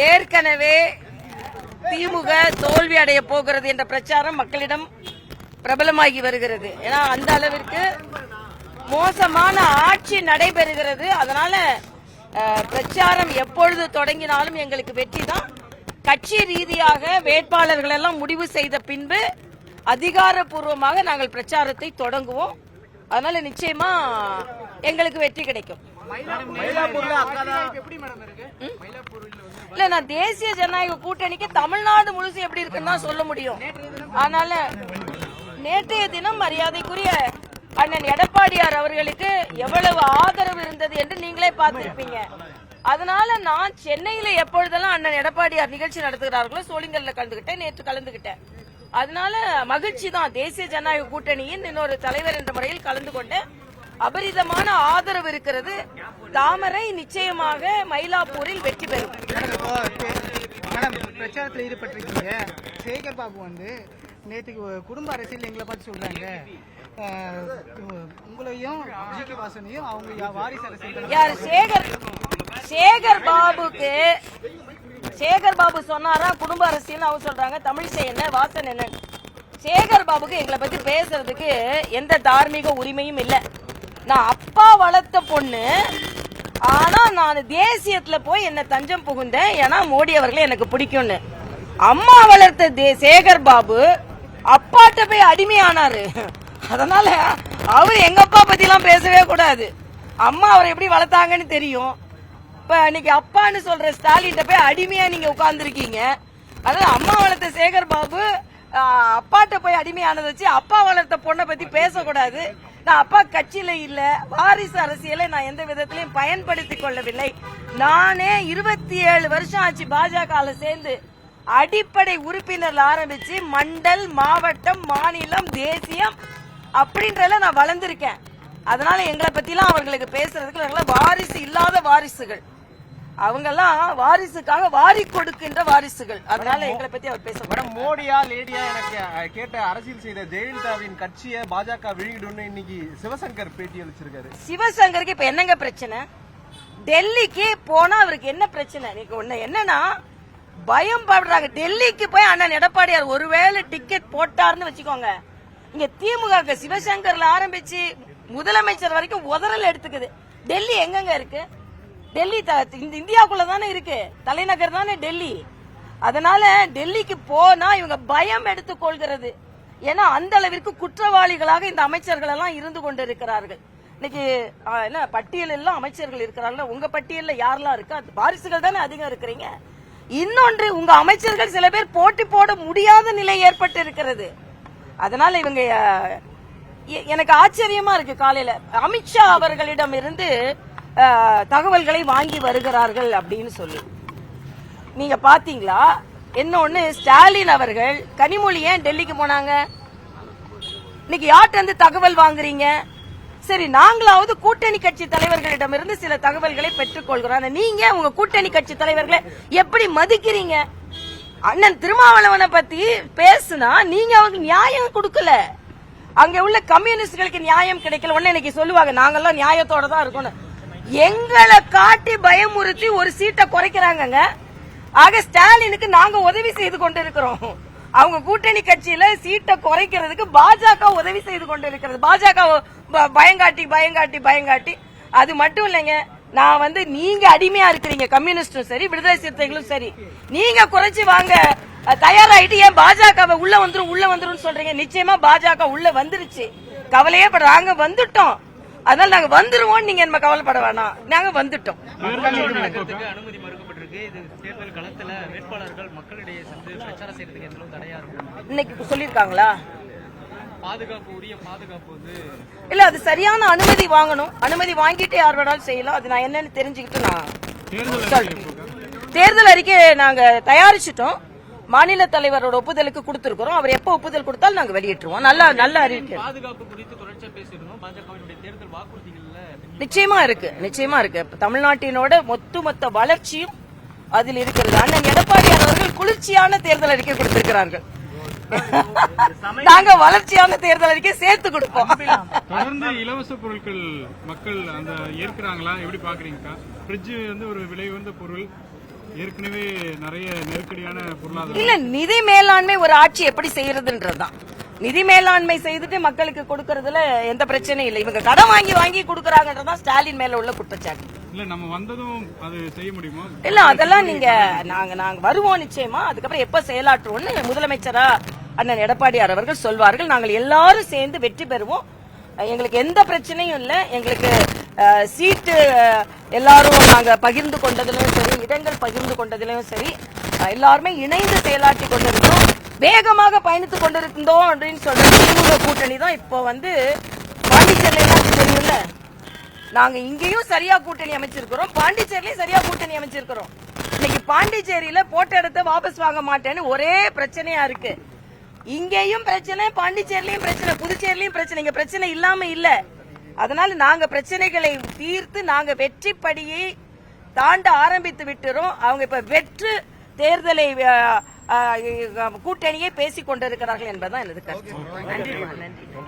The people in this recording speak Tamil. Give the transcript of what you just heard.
ஏற்கனவே திமுக தோல்வி அடைய போகிறது என்ற பிரச்சாரம் மக்களிடம் பிரபலமாகி வருகிறது. ஏன்னா அந்த அளவிற்கு மோசமான ஆட்சி நடைபெறுகிறது. அதனால பிரச்சாரம் எப்பொழுது தொடங்கினாலும் எங்களுக்கு வெற்றி தான். கட்சி ரீதியாக வேட்பாளர்கள் எல்லாம் முடிவு செய்த பின்பு அதிகாரப்பூர்வமாக நாங்கள் பிரச்சாரத்தை தொடங்குவோம். அதனால நிச்சயமா எங்களுக்கு வெற்றி கிடைக்கும். இல்ல, நான் தேசிய ஜனநாயக கூட்டணிக்கு தமிழ்நாடு முழுசு எப்படி இருக்குன்னு தான் சொல்ல முடியும். அதனால நேற்றைய தினம் மரியாதைக்குரிய அண்ணன் எடப்பாடியார் அவர்களுக்கு எவ்வளவு ஆதரவு இருந்தது என்று நீங்களே பார்த்திருப்பீங்க. அதனால நான் சென்னையில எப்பொழுதெல்லாம் அண்ணன் எடப்பாடியார் நிகழ்ச்சி நடத்துகிறார்களோ சோளிங்கர்ல கலந்துகிட்டேன், நேற்று கலந்துகிட்டேன். அதனால மகிழ்ச்சி தான். தேசிய ஜனநாயக கூட்டணியின் இன்னொரு தலைவர் என்ற முறையில் கலந்து கொண்டேன். அபரிதமான ஆதரவு இருக்கிறது. தாமரை நிச்சயமாக மயிலாப்பூரில் வெற்றி பெறும். பிரச்சாரத்தில் ஈடுபட்டிருக்கீங்க. சேகர் பாபு வந்து நேற்றுக்கு குடும்ப அரசியல் எங்களை பார்த்து சொல்றாங்க, உங்களையும் ஜிகே வாசனையும் அவங்க வாரிசு அரசியல். யார் சேகர் பாபு சொன்னாரா குடும்ப அரசியல்? அவங்க சொல்றாங்க தமிழிசை என்ன வாசன் என்ன. சேகர் பாபுக்கு எங்களை பத்தி பேசுறதுக்கு எந்த தார்மீக உரிமையும் இல்ல. நான் அப்பா வளர்த்த பொண்ணு, ஆனா நான் தேசியத்துல போய் என்ன தஞ்சம் புகுந்தேன். ஏன்னா மோடி அவர்களை எனக்கு பிடிக்கும்னு. அம்மா வளர்த்த சேகர் பாபு அப்பாட்ட போய் அடிமையானாரு. அதனால அவரு எங்க அப்பா பத்தி எல்லாம் பேசவே கூடாது. அம்மா அவரை எப்படி வளர்த்தாங்கன்னு தெரியும். இப்ப இன்னைக்கு அப்பான்னு சொல்ற ஸ்டாலின் போய் அடிமையா நீங்க உட்கார்ந்துருக்கீங்க. அதனால அம்மா வளர்த்த சேகர் பாபு அப்பாட்ட போய் அடிமையானதை வச்சு அப்பா வளர்த்த பொண்ணை பத்தி பேசக்கூடாது. நான் அப்பா கட்சியில இல்ல, வாரிசு அரசியலை நான் எந்த விதத்திலையும் பயன்படுத்திக் கொள்ளவில்லை. நானே 27 வருஷம் ஆச்சு பாஜக சேர்ந்து. அடிப்படை உறுப்பினர்ல ஆரம்பிச்சு மண்டல், மாவட்டம், மாநிலம், தேசியம் அப்படின்றதுல நான் வளர்ந்திருக்கேன். அதனால எங்களை பத்திலாம் அவர்களுக்கு பேசுறதுக்கு வாரிசு இல்லாத வாரிசுகள். அவங்கெல்லாம் வாரிசுக்காக வாரி கொடுக்கின்ற வாரிசுகள். அதனால எங்களை பத்தி அவர் பேச மோடியா லேடியா எனக்கு கேட்ட அரசியல் செய்த ஜெயலலிதாவின் கட்சியை பாஜக வெளியிடும் இன்னைக்கு சிவசங்கர் பேட்டி அளிச்சிருக்காரு. சிவசங்கருக்கு இப்ப என்னங்க பிரச்சனை? டெல்லிக்கு போனா அவருக்கு என்ன பிரச்சனை? ஒண்ணு என்னன்னா பயம் படுறாங்க. டெல்லிக்கு போய் அண்ணன் எடப்பாடியார் ஒருவேளை டிக்கெட் போட்டாருன்னு வச்சுக்கோங்க, இங்க திமுக சிவசங்கர்ல ஆரம்பிச்சு முதலமைச்சர் வரைக்கும் உதறல் எடுத்துக்குது. டெல்லி எங்கங்க இருக்கு? டெல்லி இந்தியாக்குள்ள தானே இருக்கு, தலைநகர் தானே டெல்லி. அதனால டெல்லிக்கு போனா இவங்க பயம் எடுத்துக் கொள்கிறது. ஏன்னா அந்த அளவிற்கு குற்றவாளிகளாக இந்த அமைச்சர்கள் எல்லாம் இருந்து கொண்டிருக்கிறார்கள். இன்னைக்கு என்ன பட்டியல் எல்லாம் அமைச்சர்கள் இருக்கிறார்கள். உங்க பட்டியல்ல யாரெல்லாம் இருக்கா? வாரிசுகள் தானே அதிகம் இருக்கிறீங்க. இன்னொன்று, உங்க அமைச்சர்கள் சில பேர் போட்டி போட முடியாத நிலை ஏற்பட்டு இருக்கிறது. அதனால இவங்க எனக்கு ஆச்சரியமா இருக்கு. காலையில அமித்ஷா அவர்களிடம் இருந்து தகவல்களை வாங்கி வருகிறார்கள் அப்படின்னு சொல்லி நீங்க பாத்தீங்களா? இன்னொன்னு, ஸ்டாலின் அவர்கள் கனிமொழி ஏன் டெல்லிக்கு போனாங்க? இன்னைக்கு யார்கிட்ட இருந்து தகவல் வாங்குறீங்க? சரி, நாங்களாவது கூட்டணி கட்சி தலைவர்களிடம் இருந்து சில தகவல்களை பெற்றுக் கொள்கிறோம். நீங்க உங்க கூட்டணி கட்சி தலைவர்களை எப்படி மதிக்கிறீங்க? அண்ணன் திருமாவளவனை பத்தி பேசுனா நீங்க அவங்களுக்கு நியாயம் கொடுக்கல. அங்க உள்ள கம்யூனிஸ்டுகளுக்கு நியாயம் கிடைக்கல. உடனே இன்னைக்கு சொல்லுவாங்க நாங்கெல்லாம் நியாயத்தோட தான் இருக்கணும். எங்களை காட்டி பயமுறுத்தி ஒரு சீட்டை குறைக்கிறாங்க. ஆக ஸ்டாலினுக்கு நாங்க உதவி செய்து கொண்டிருக்கிறோம். அவங்க கூட்டணி கட்சியில சீட்டை குறைக்கிறதுக்கு பாஜக உதவி செய்து கொண்டிருக்கிறது. பாஜக பயங்காட்டி அது மட்டும் இல்லைங்க. நான் நீங்க அடிமையா இருக்கிறீங்க, கம்யூனிஸ்டும் சரி விடுதலை சிறுத்தைகளும் சரி. நீங்க குறைச்சு வாங்க தயாராயிட்டு ஏன் பாஜக உள்ள வந்துரும் சொல்றீங்க? நிச்சயமா பாஜக உள்ள வந்துருச்சு, கவலையே படுறாங்க. வந்துட்டோம், அதனால நாங்க வந்துருவோம். நீங்க என்ன கவலைப்பட வேணாம், நாங்க வந்துட்டோம். அனுமதி மறுக்கப்பட்டிருக்கு. இது தேர்தல் களத்துல வேட்பாளர்கள் மக்களிடையே சென்று பிரச்சாரம் செய்யறதுக்கு எந்த தடையா இருக்கும் இன்னைக்கு சொல்லிருக்காங்களா? பாதுகாப்பு, உரிய பாதுகாப்பு இல்ல, அது சரியான அனுமதி வாங்கணும். அனுமதி வாங்கிட்டு யார் வேணாலும் செய்யலாம். அது நான் என்னன்னு தெரிஞ்சுக்கிட்டு நான் தேர்தல் அறிக்கை நாங்க தயாரிச்சுட்டோம். மாநில தலைவரோட ஒப்புதலுக்கு கொடுத்திருக்கிறோம். அவர் எப்ப ஒப்புதல் கொடுத்தாலும் நாங்க வெளியிட்டுருவோம். நல்ல அறிக்கை. பாதுகாப்பு குறித்து தொடர்ச்சியா பேசிருக்கோம். பாஜகவினுடைய தேர்தல் வாக்குறுதிகள்ல நிச்சயமா இருக்கு. தமிழ்நாட்டினோட மொத்த வளர்ச்சியும் அதில் இருக்கிறது. அண்ணன் எடப்பாடியார் அவர்கள் குளிர்ச்சியான தேர்தல் அறிக்கை கொடுத்திருக்கிறார்கள். நாங்க வளர்ச்சியான தேர்தல் அறிக்கை சேர்த்து கொடுப்போம். தொடர்ந்து இலவச பொருட்கள் மக்கள் அந்த ஏற்கிறாங்களா? எப்படி பாக்குறீங்க? ஃப்ரிட்ஜ் ஒரு விலை உயர்ந்த பொருள், ஏற்கனவே நிறைய நெருக்கடியான பொருளாதார இல்ல நிதி மேலாண்மை ஒரு ஆட்சி எப்படி செய்யறதுன்றதுதான். நிதி மேலாண்மை செய்துட்டு மக்களுக்கு கொடுக்கறதுல எந்த பிரச்சனையும் இல்லை. இவங்க கடன் வாங்கி வாங்கி கொடுக்கறாங்கன்றதான் ஸ்டாலின் மேல உள்ள குற்றச்சாட்டு. இல்ல நம்ம வந்ததும் அது செய்ய முடியுமா? இல்ல அதெல்லாம் நீங்க நாங்க வருவோம் நிச்சயமா. அதுக்கப்புறம் எப்ப செயலாற்றுவோம்னு முதலமைச்சரா அண்ணன் எடப்பாடியார் அவர்கள் சொல்வார்கள். நாங்கள் எல்லாரும் சேர்ந்து வெற்றி பெறுவோம். எங்களுக்கு எந்த பிரச்சனையும் இல்ல. எங்களுக்கு சீட்டு எல்லாரும் நாங்க பகிர்ந்து கொண்டதிலும் சரி, இடங்கள் பகிர்ந்து கொண்டதிலும் சரி, எல்லாருமே இணைந்து செயலாற்றி கொண்டிருந்தோம், வேகமாக பயணித்துக் கொண்டிருந்தோம் அப்படின்னு சொல்ற திமுக கூட்டணி தான் இப்போ பாண்டிச்சேரியில தெரியும்ல, நாங்க இங்கேயும் சரியா கூட்டணி அமைச்சிருக்கிறோம், பாண்டிச்சேரியிலயும் சரியா கூட்டணி அமைச்சிருக்கிறோம். இன்னைக்கு பாண்டிச்சேரியில போட்ட இடத்த வாபஸ் வாங்க மாட்டேன்னு ஒரே பிரச்சனையா இருக்கு. இங்கேயும் பிரச்சனை, பாண்டிச்சேரியிலயும் பிரச்சனை, புதுச்சேரியிலயும் பிரச்சனை. இங்க பிரச்சனை இல்லாம இல்ல. அதனால நாங்க பிரச்சனைகளை தீர்த்து நாங்க வெற்றி படியை தாண்ட ஆரம்பித்து விட்டுறோம். அவங்க இப்ப வெற்று தேர்தலை கூட்டணியை பேசிக் கொண்டிருக்கிறார்கள் என்பதுதான் எனது கருத்து. நன்றி.